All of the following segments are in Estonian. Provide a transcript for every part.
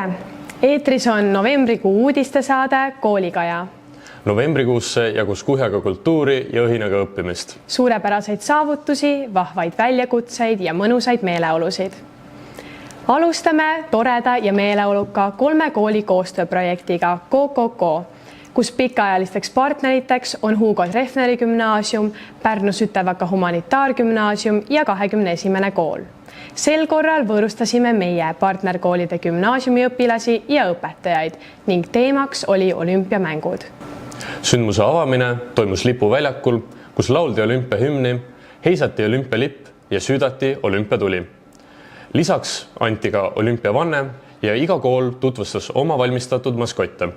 tere! Eetris on novembrikuu uudistesaade Koolikaja. Novembrikuusse jagus kuhjaga kultuuri ja õhinaga õppimist. Suurepäraseid saavutusi, vahvaid väljakutseid ja mõnusaid meeleolusid. Alustame toreda ja meeleoluka 3 kooli koostööprojektiga KOKO, kus pikaajalisteks partneriteks on Hugo Treffneri gümnaasium, Pärnu Sütevaka humanitaargümnaasium ja 21. kool. Sel korral võõrustasime meie partnerkoolide gümnaasiumiõpilasi ja õpetajaid ning teemaks oli olümpiamängud. Sündmuse avamine toimus lipuväljakul, kus lauldi olümpiahümni, heisati olümpialipp ja süüdati olümpiatuli. Lisaks anti ka olümpiavanne ja iga kool tutvustas oma valmistatud maskotte.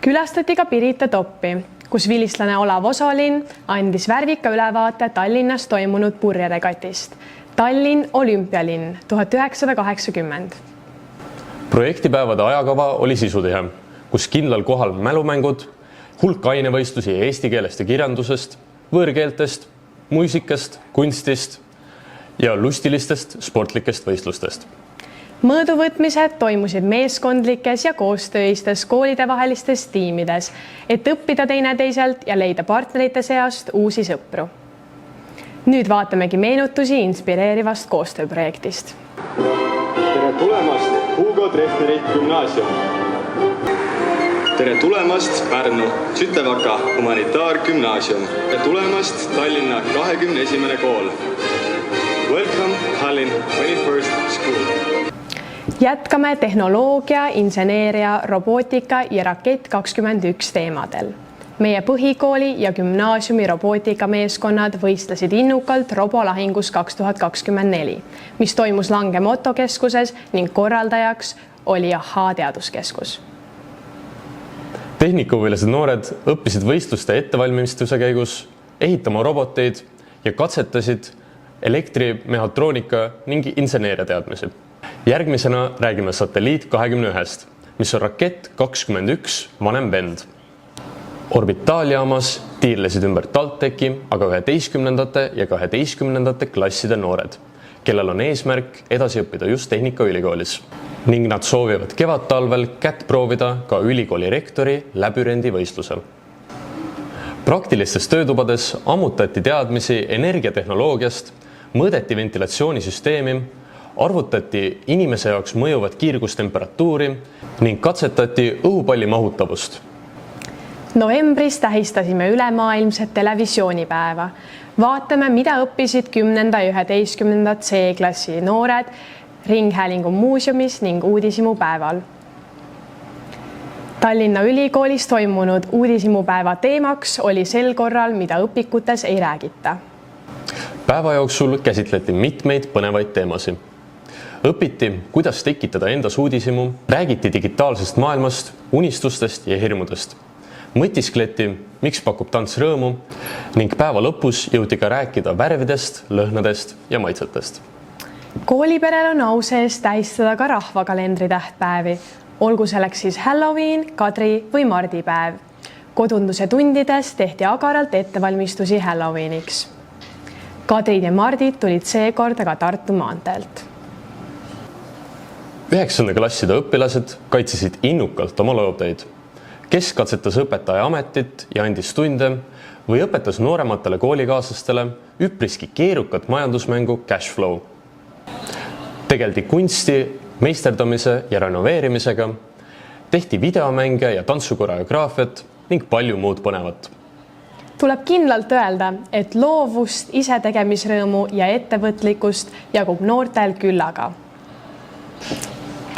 Külastati ka Pirita Toppi, kus vilistlane Olav Osolin andis värvika ülevaate Tallinnas toimunud purjeregatist. Tallinn olümpialinn 1980. Projektipäevade ajakava oli sisutihe, kus kindlal kohal mälumängud, hulk ainevõistlusi eesti keelest ja kirjandusest, võõrkeeltest, muusikast, kunstist ja lustilistest sportlikest võistlustest. Mõõduvõtmised toimusid meeskondlikes ja koostöistes koolidevahelistes tiimides, et õppida teineteiselt ja leida partnerite seast uusi sõpru. Nüüd vaatamegi meenutusi inspireerivast koostööprojektist. Tere tulemast Hugo Treffneri gümnaasium! Tere tulemast Pärnu Sütevaka humanitaargümnaasium! Tere tulemast Tallinna 21. kool! Welcome Tallinn 21st School! Jätkame tehnoloogia, inseneeria, robootika ja Rakett 21 teemadel. Meie põhikooli ja gümnaasiumi robootikameeskonnad võistlesid innukalt robolahingus 2024, mis toimus Lange motokeskuses ning korraldajaks oli AHHA teaduskeskus. Tehnikahuvilised noored õppisid võistluste ettevalmistuse käigus ehitama roboteid ja katsetasid elektrimehhatroonika ning inseneeria teadmisi. Järgmisena räägime Satelliit 21, mis on Rakett 21 vanem vend. Orbitaaljaamas tiirlesid ümber TalTechi, aga 11. ja 12. klasside noored, kellel on eesmärk edasi õppida just Tehnikaülikoolis. Ning nad soovivad kevadtalvel kätt proovida ka ülikooli rektori läbürendivõistlusel. Praktilistes töötubades ammutati teadmisi energiatehnoloogiast, mõõdeti ventilatsioonisüsteemi, arvutati inimese jaoks mõjuvat kiirgustemperatuuri ning katsetati õhupalli mahutavust. Novembris tähistasime ülemaailmset televisioonipäeva. Vaatame, mida õppisid 10. ja 11. C-klassi noored Ringhäälingu muuseumis ning uudishimupäeval. Tallinna Ülikoolis toimunud uudishimupäeva teemaks oli sel korral, mida õpikutes ei räägita. Päeva jooksul käsitleti mitmeid põnevaid teemasi. Õpiti, kuidas tekitada endas uudishimu, räägiti digitaalsest maailmast, unistustest ja hirmudest. Mõtiskleti, miks pakub tants rõõmu ning päeva lõpus jõuti ka rääkida värvidest, lõhnadest ja maitsetest. Kooliperel on au sees tähistada ka rahvakalendri tähtpäevi, olgu selleks siis Halloween, Kadri või Mardipäev. Kodunduse tundides tehti agaralt ettevalmistusi Halloweeniks. Kadrid ja Mardid tulid seekord aga Tartu maanteelt. 9. klasside õpilased kaitsesid innukalt oma loovteid. Kes katsetas õpetaja ametit ja andis tunde või õpetas noorematele koolikaaslastele üpriski keerukat majandusmängu Cashflow. Tegeldi kunsti, meisterdamise ja renoveerimisega, tehti videomänge ja tantsukoreograafiat ning palju muud põnevat. Tuleb kindlalt öelda, et loovust, isetegemisrõõmu ja ettevõtlikkust jagub noortel küllaga.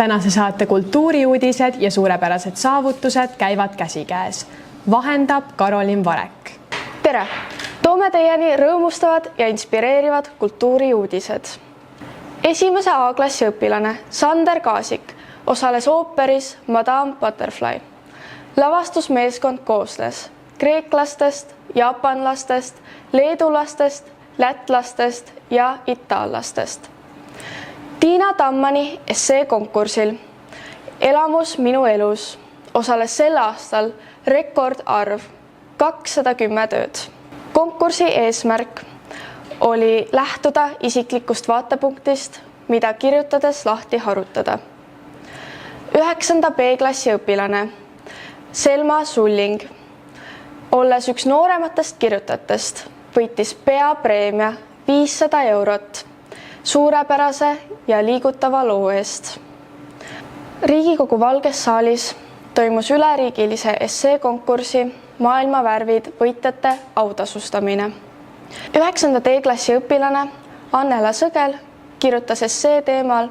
Tänase saate kultuuriuudised ja suurepärased saavutused käivad käsikäes. Vahendab Karolin Varek. Tere! Toome teieni rõõmustavad ja inspireerivad kultuuriuudised. Esimese A-klassi õpilane Sander Kaasik osales ooperis Madame Butterfly. Lavastusmeeskond koosnes kreeklastest, jaapanlastest, leedulastest, lätlastest ja itaallastest. Tiina Tammani esseekonkursil Elamus minu elus osales sel aastal rekordarv 210 tööd. Konkursi eesmärk oli lähtuda isiklikust vaatepunktist, mida kirjutades lahti harutada. 9. B-klassi õpilane Selma Sulling, olles üks noorematest kirjutajatest, võitis peapreemia 500 eurot suurepärase ja liigutava loo eest. Riigikogu Valges saalis toimus üleriigilise esseekonkursi Maailma värvid võitjate autasustamine. 9. D-klassi õpilane Annela Sõgel kirjutas essee teemal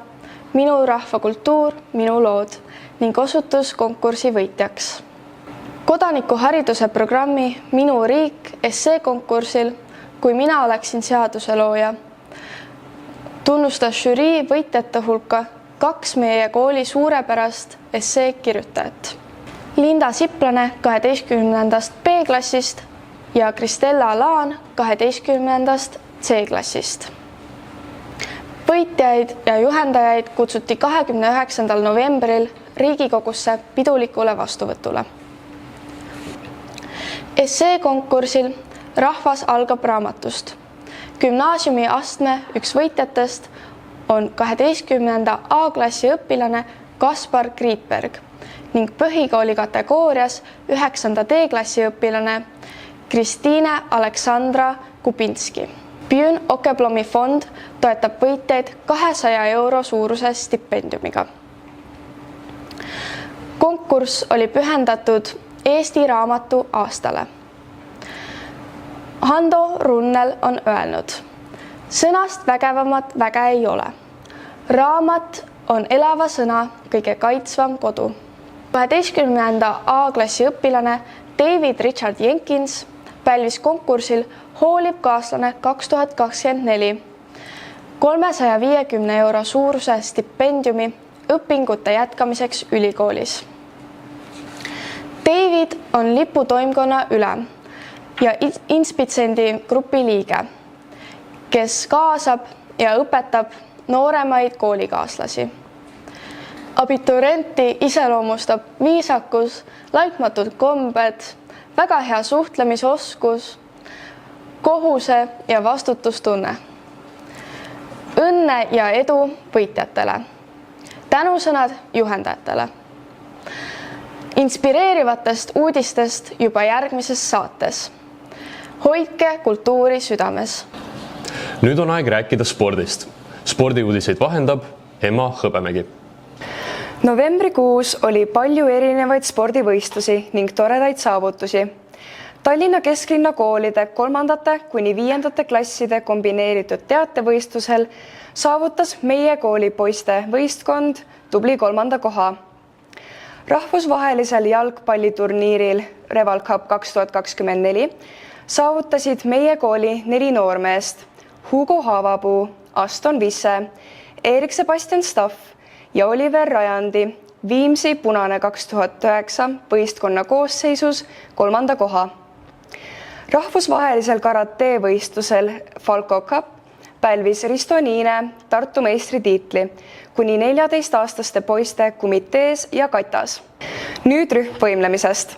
Minu rahvakultuur, minu lood ning osutus konkursi võitjaks. Kodanikuhariduse programmi Minu riik esseekonkursil Kui mina oleksin seaduselooja tunnustas žürii võitjate hulka 2 meie kooli suurepärast essee kirjutajat. Linda Siplane 12. B-klassist ja Kristella Laan 12. C-klassist. Võitjaid ja juhendajaid kutsuti 29. novembril Riigikogusse pidulikule vastuvõtule. Esseekonkursil Rahvas algab raamatust. Gümnaasiumi astme üks võitjatest on 12. A-klassi õpilane Kaspar Kriitberg ning põhikooli kategoorias 9. D-klassi õpilane Kristiine Aleksandra Kubinski. Björn Okeblomi fond toetab võitjaid 200 euro suuruse stipendiumiga. Konkurss oli pühendatud Eesti raamatu aastale. Hando Runnel on öelnud, sõnast vägevamat väge ei ole. Raamat on elava sõna kõige kaitsvam kodu. 12. A-klassi õpilane David Richard Jenkins pälvis konkursil Hooliv kaaslane 2024 350 euro suuruse stipendiumi õpingute jätkamiseks ülikoolis. David on liputoimkonna ülem ja Inspitsendi grupi liige, kes kaasab ja õpetab nooremaid koolikaaslasi. Abiturienti iseloomustab viisakus, laitmatud kombed, väga hea suhtlemisoskus, kohuse ja vastutustunne. Õnne ja edu võitjatele. Tänusõnad juhendajatele. Inspireerivatest uudistest juba järgmises saates. Hoidke kultuuri südames. Nüüd on aeg rääkida spordist. Spordiuudiseid vahendab Emma Hõbemägi. Novembrikuus oli palju erinevaid spordivõistlusi ning toredaid saavutusi. Tallinna kesklinna koolide 3. kuni 5. klasside kombineeritud teatevõistlusel saavutas meie kooli poiste võistkond tubli 3. koha. Rahvusvahelisel jalgpalliturniiril Reval Cup 2024 saavutasid meie kooli 4 noormeest Hugo Haavapuu, Aston Visse, Erik Sebastian Staff ja Oliver Rajandi Viimsi Punane 2009 võistkonna koosseisus 3. koha. Rahvusvahelisel karatee-võistlusel Falco Cup pälvis Risto Niine Tartu meistritiitli kuni 14-aastaste poiste komitees ja katas. Nüüd rühmvõimlemisest.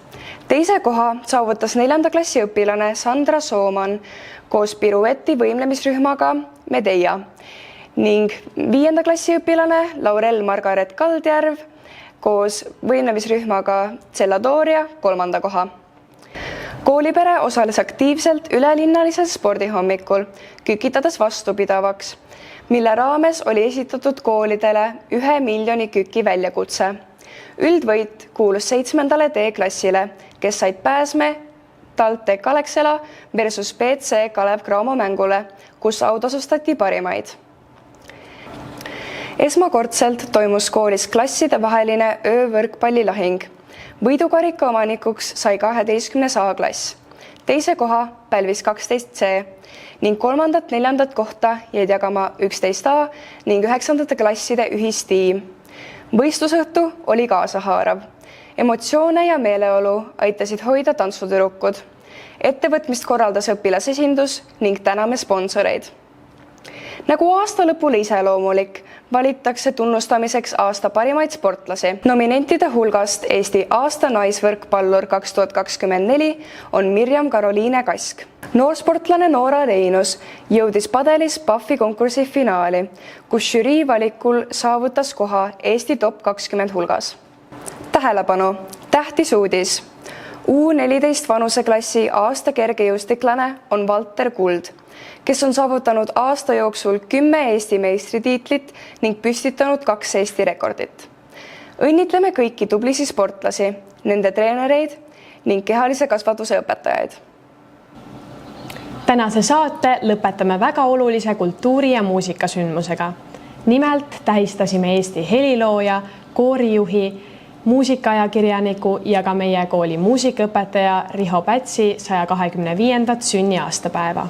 2. koha saavutas 4. klassi õpilane Sandra Sooman koos pirueti võimlemisrühmaga Medeia ning 5. klassi õpilane Laurel Margaret Kaldjärv koos võimlemisrühmaga Celladoria 3. koha. Koolipere osales aktiivselt ülelinnalisel spordihommikul, kükitades vastupidavaks, mille raames oli esitatud koolidele 1 miljoni küki väljakutse. Üldvõit kuulus 7. D-klassile, kes said pääsme TalTech Alexela versus BC Kalev Cramo mängule, kus autasustati parimaid. Esmakordselt toimus koolis klasside vaheline öövõrkpallilahing. Võidukarika omanikuks sai 12. A-klass. 2. koha pälvis 12 C ning 3. 4. kohta jäid jagama 11 A ning 9. klasside ühistiim. Võistlusõhtu oli kaasahaarav. Emotsioone ja meeleolu aitasid hoida tantsutüdrukud. Ettevõtmist korraldas õpilasesindus ning täname sponsoreid. Nagu aasta lõpule iseloomulik, valitakse tunnustamiseks aasta parimaid sportlasi. Nominentide hulgast Eesti aasta naisvõrkpallur 2024 on Mirjam-Karoliine Kask. Noorsportlane Noora Reinus jõudis padelis PAF-i konkursi finaali, kus žürii valikul saavutas koha Eesti top 20 hulgas. Tähelepanu, tähtis uudis! U14 vanuseklassi aasta kergejõustiklane on Valter Kuld, kes on saavutanud aasta jooksul 10 Eesti meistritiitlit ning püstitanud 2 Eesti rekordit. Õnnitleme kõiki tublisi sportlasi, nende treenereid ning kehalise kasvatuse õpetajaid. Tänase saate lõpetame väga olulise kultuuri- ja muusikasündmusega. Nimelt tähistasime Eesti helilooja, koorijuhi, muusikaajakirjaniku ja ka meie kooli muusikaõpetaja Riho Pätsi 125. sünniaastapäeva.